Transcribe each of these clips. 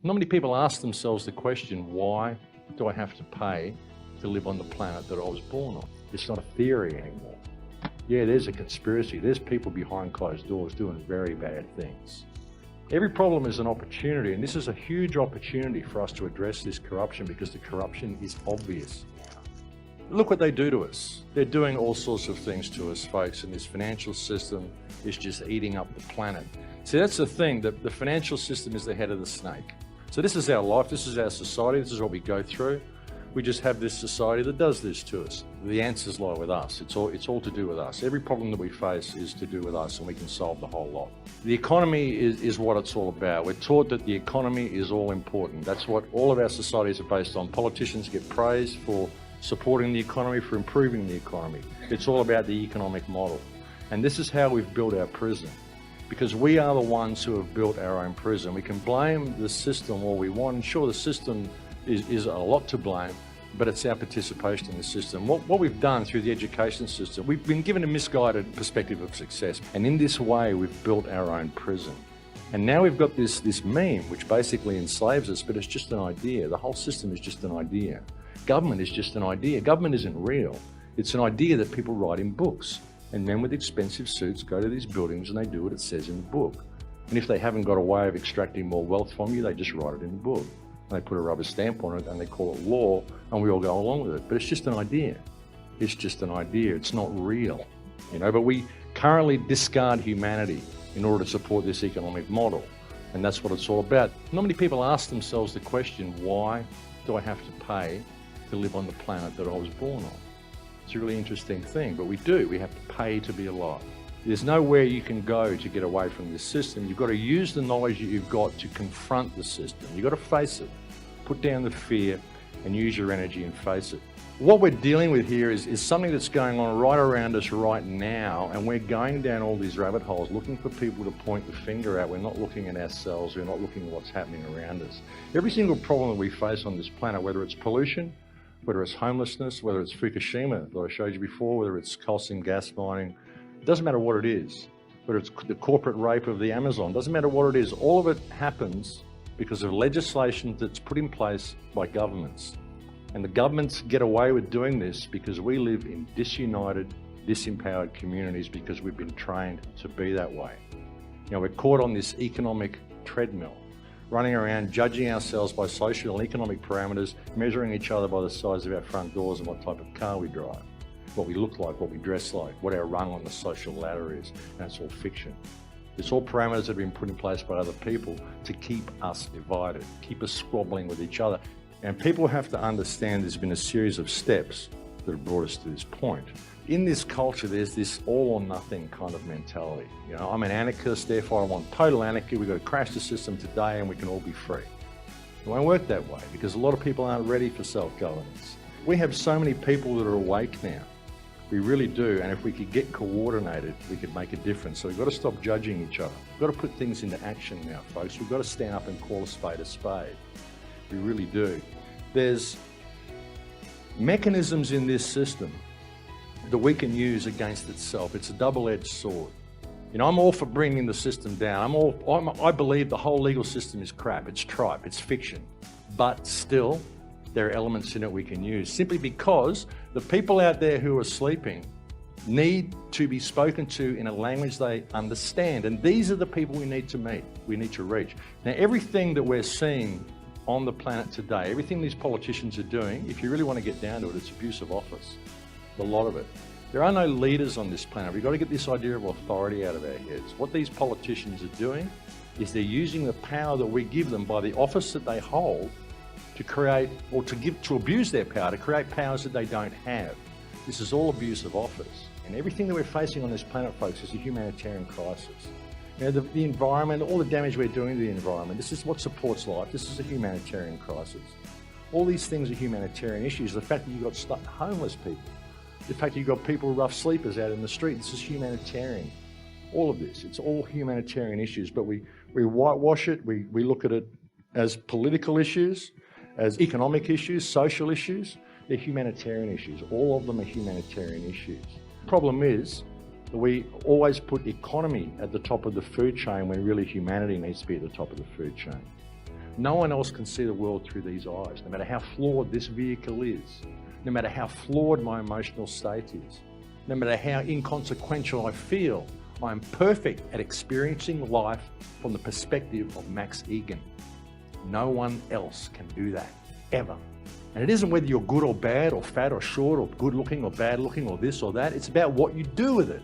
Not many people ask themselves the question, why do I have to pay to live on the planet that I was born on? It's not a theory anymore. Yeah, there's a conspiracy. There's people behind closed doors doing very bad things. Every problem is an opportunity, and this is a huge opportunity for us to address this corruption because the corruption is obvious. Look what they do to us. They're doing all sorts of things to us, folks, and this financial system is just eating up the planet. See, that's the thing, that the financial system is the head of the snake. So this is our life, this is our society, this is what we go through. We just have this society that does this to us. The answers lie with us. It's all to do with us. Every problem that we face is to do with us, and we can solve the whole lot. The economy is what it's all about. We're taught that the economy is all important. That's what all of our societies are based on. Politicians get praised for supporting the economy, for improving the economy. It's all about the economic model. And this is how we've built our prison. Because we are the ones who have built our own prison. We can blame the system all we want, and sure, the system is a lot to blame, but it's our participation in the system. What we've done through the education system, we've been given a misguided perspective of success, and in this way we've built our own prison. And now we've got this meme which basically enslaves us, but it's just an idea. The whole system is just an idea. Government is just an idea. Government isn't real. It's an idea that people write in books. And men with expensive suits go to these buildings and they do what it says in the book. And if they haven't got a way of extracting more wealth from you, they just write it in the book. And they put a rubber stamp on it and they call it law, and we all go along with it. But it's just an idea. It's just an idea. It's not real, but we currently discard humanity in order to support this economic model. And that's what it's all about. Not many people ask themselves the question, why do I have to pay to live on the planet that I was born on? It's a really interesting thing, but we do. We have to pay to be alive. There's nowhere you can go to get away from this system. You've got to use the knowledge that you've got to confront the system. You've got to face it, put down the fear, and use your energy and face it. What we're dealing with here is something that's going on right around us right now, and we're going down all these rabbit holes looking for people to point the finger at. We're not looking at ourselves. We're not looking at what's happening around us. Every single problem that we face on this planet, whether it's pollution, whether it's homelessness, whether it's Fukushima that I showed you before, whether it's coal seam gas mining, it doesn't matter what it is. Whether it's the corporate rape of the Amazon, doesn't matter what it is. All of it happens because of legislation that's put in place by governments. And the governments get away with doing this because we live in disunited, disempowered communities because we've been trained to be that way. We're caught on this economic treadmill, running around judging ourselves by social and economic parameters, measuring each other by the size of our front doors and what type of car we drive, what we look like, what we dress like, what our rung on the social ladder is, and it's all fiction. It's all parameters that have been put in place by other people to keep us divided, keep us squabbling with each other. And people have to understand there's been a series of steps that have brought us to this point. In this culture, there's this all or nothing kind of mentality. I'm an anarchist, therefore I want total anarchy. We've got to crash the system today and we can all be free. It won't work that way because a lot of people aren't ready for self-governance. We have so many people that are awake now. We really do, and if we could get coordinated, we could make a difference. So we've got to stop judging each other. We've got to put things into action now, folks. We've got to stand up and call a spade a spade. We really do. There's mechanisms in this system that we can use against itself. It's a double-edged sword. I'm all for bringing the system down. I believe the whole legal system is crap. It's tripe, it's fiction. But still, there are elements in it we can use, simply because the people out there who are sleeping need to be spoken to in a language they understand. And these are the people we need to meet, we need to reach. Now, everything that we're seeing on the planet today, everything these politicians are doing, if you really want to get down to it, it's abuse of office. A lot of it. There are no leaders on this planet. We've got to get this idea of authority out of our heads. What these politicians are doing is they're using the power that we give them by the office that they hold to create, or to abuse their power, to create powers that they don't have. This is all abuse of office. And everything that we're facing on this planet, folks, is a humanitarian crisis. The environment, all the damage we're doing to the environment, this is what supports life. This is a humanitarian crisis. All these things are humanitarian issues. The fact that you've got stuck homeless people, the fact that you've got people, rough sleepers out in the street, this is humanitarian. All of this, it's all humanitarian issues, but we whitewash it, we look at it as political issues, as economic issues, social issues. They're humanitarian issues. All of them are humanitarian issues. The problem is that we always put economy at the top of the food chain when really humanity needs to be at the top of the food chain. No one else can see the world through these eyes, no matter how flawed this vehicle is, no matter how flawed my emotional state is, no matter how inconsequential I feel. I'm perfect at experiencing life from the perspective of Max Igan. No one else can do that, ever. And it isn't whether you're good or bad or fat or short or good looking or bad looking or this or that. It's about what you do with it,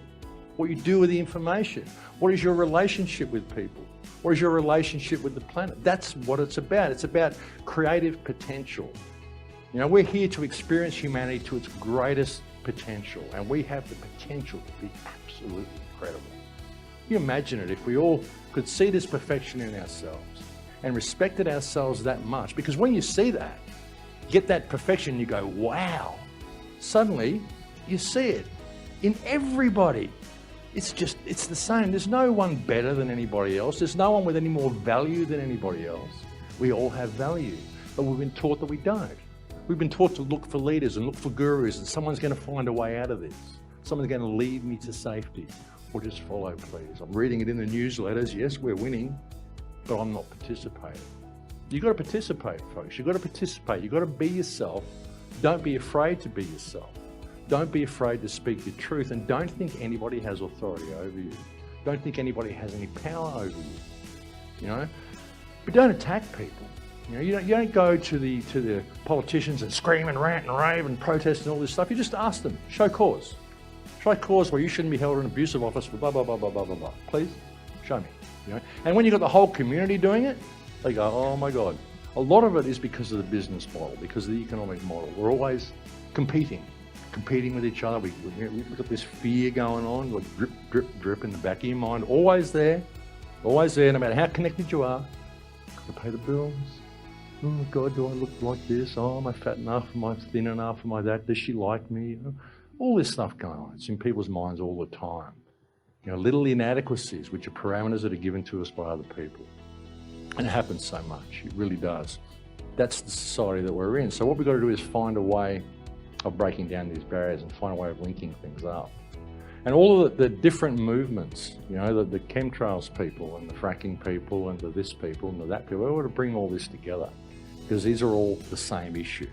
what you do with the information. What is your relationship with people? What is your relationship with the planet? That's what it's about. It's about creative potential. You know, we're here to experience humanity to its greatest potential, and we have the potential to be absolutely incredible. Can you imagine it if we all could see this perfection in ourselves and respected ourselves that much? Because when you see that, get that perfection, you go, wow. Suddenly, you see it in everybody. It's the same. There's no one better than anybody else. There's no one with any more value than anybody else. We all have value, but we've been taught that we don't. We've been taught to look for leaders and look for gurus, and someone's going to find a way out of this. Someone's going to lead me to safety. Or just follow, please. I'm reading it in the newsletters. Yes, we're winning, but I'm not participating. You've got to participate, folks. You've got to participate. You've got to be yourself. Don't be afraid to be yourself. Don't be afraid to speak your truth, and don't think anybody has authority over you. Don't think anybody has any power over you. You know, but don't attack people. You know, you don't go to the politicians and scream and rant and rave and protest and all this stuff. You just ask them, show cause. Show cause where you shouldn't be held in an abusive office for blah, blah, blah, blah, blah, blah, blah. Please, show me. You know? And when you've got the whole community doing it, they go, oh my God. A lot of it is because of the business model, because of the economic model. We're always competing with each other. We've got this fear going on, like drip, drip, drip in the back of your mind. Always there, no matter how connected you are. Got to pay the bills. Oh God, do I look like this? Oh, am I fat enough? Am I thin enough? Am I that? Does she like me? You know, all this stuff going on. It's in people's minds all the time. You know, little inadequacies, which are parameters that are given to us by other people. And it happens so much. It really does. That's the society that we're in. So what we've got to do is find a way of breaking down these barriers and find a way of linking things up. And all of the different movements, you know, the chemtrails people and the fracking people and the this people and the that people, we want to bring all this together because these are all the same issue.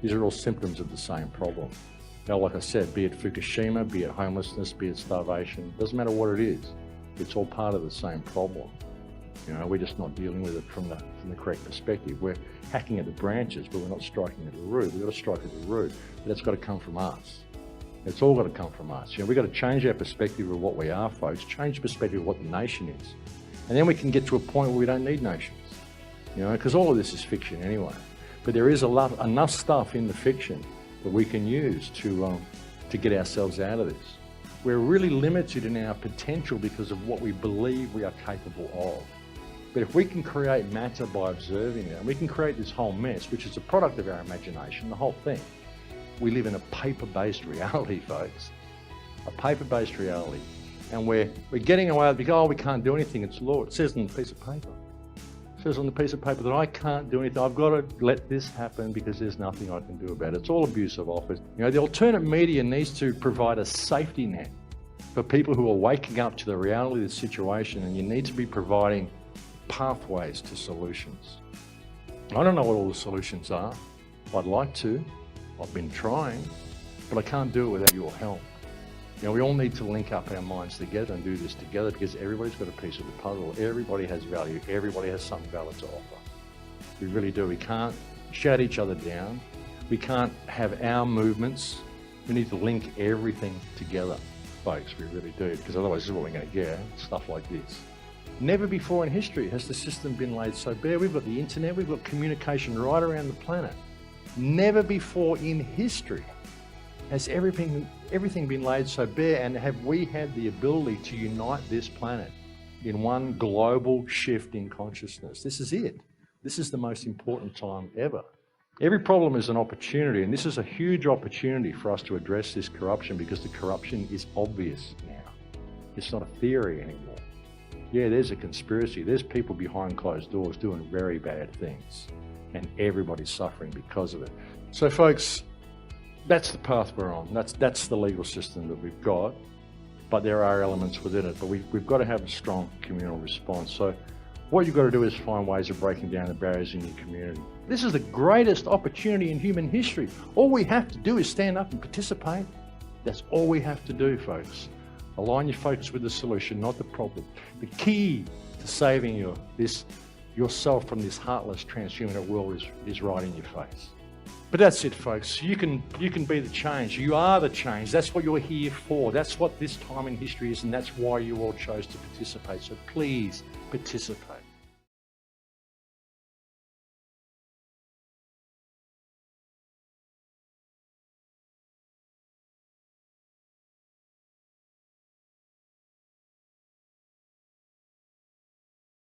These are all symptoms of the same problem. Now, like I said, be it Fukushima, be it homelessness, be it starvation, doesn't matter what it is, it's all part of the same problem. You know, we're just not dealing with it from the correct perspective. We're hacking at the branches, but we're not striking at the root. We've got to strike at the root, but that's got to come from us. It's all got to come from us. You know, we've got to change our perspective of what we are, folks, change the perspective of what the nation is. And then we can get to a point where we don't need nations, you know, because all of this is fiction anyway. But there is enough stuff in the fiction that we can use to get ourselves out of this. We're really limited in our potential because of what we believe we are capable of. But if we can create matter by observing it, and we can create this whole mess, which is a product of our imagination, the whole thing. We live in a paper-based reality, folks. A paper-based reality. And we're getting away with it because, oh, we can't do anything, it's law. It says on the piece of paper. It says on the piece of paper that I can't do anything. I've got to let this happen because there's nothing I can do about it. It's all abuse of office. You know, the alternate media needs to provide a safety net for people who are waking up to the reality of the situation, and you need to be providing pathways to solutions. I don't know what all the solutions are. I'd like to. I've been trying, but I can't do it without your help. You know, we all need to link up our minds together and do this together because everybody's got a piece of the puzzle. Everybody has value. Everybody has something valid to offer. We really do. We can't shout each other down. We can't have our movements. We need to link everything together, folks. We really do, because otherwise this is what we're going to get, stuff like this. Never before in history has the system been laid so bare. We've got the internet, we've got communication right around the planet. Never before in history has everything been laid so bare, and have we had the ability to unite this planet in one global shift in consciousness. This is it. This is the most important time ever. Every problem is an opportunity, and this is a huge opportunity for us to address this corruption, because the corruption is obvious now. It's not a theory anymore. Yeah, there's a conspiracy. There's people behind closed doors doing very bad things, and everybody's suffering because of it. So folks, that's the path we're on. That's the legal system that we've got, but there are elements within it. But we've got to have a strong communal response. So What you've got to do is find ways of breaking down the barriers in your community. This is the greatest opportunity in human history. All we have to do is stand up and participate. That's all we have to do, folks. Align your focus with the solution, not the problem. The key to saving yourself from this heartless transhumanist world is right in your face. But that's it, folks. You can be the change. You are the change. That's what you're here for. That's what this time in history is, and that's why you all chose to participate. So please participate.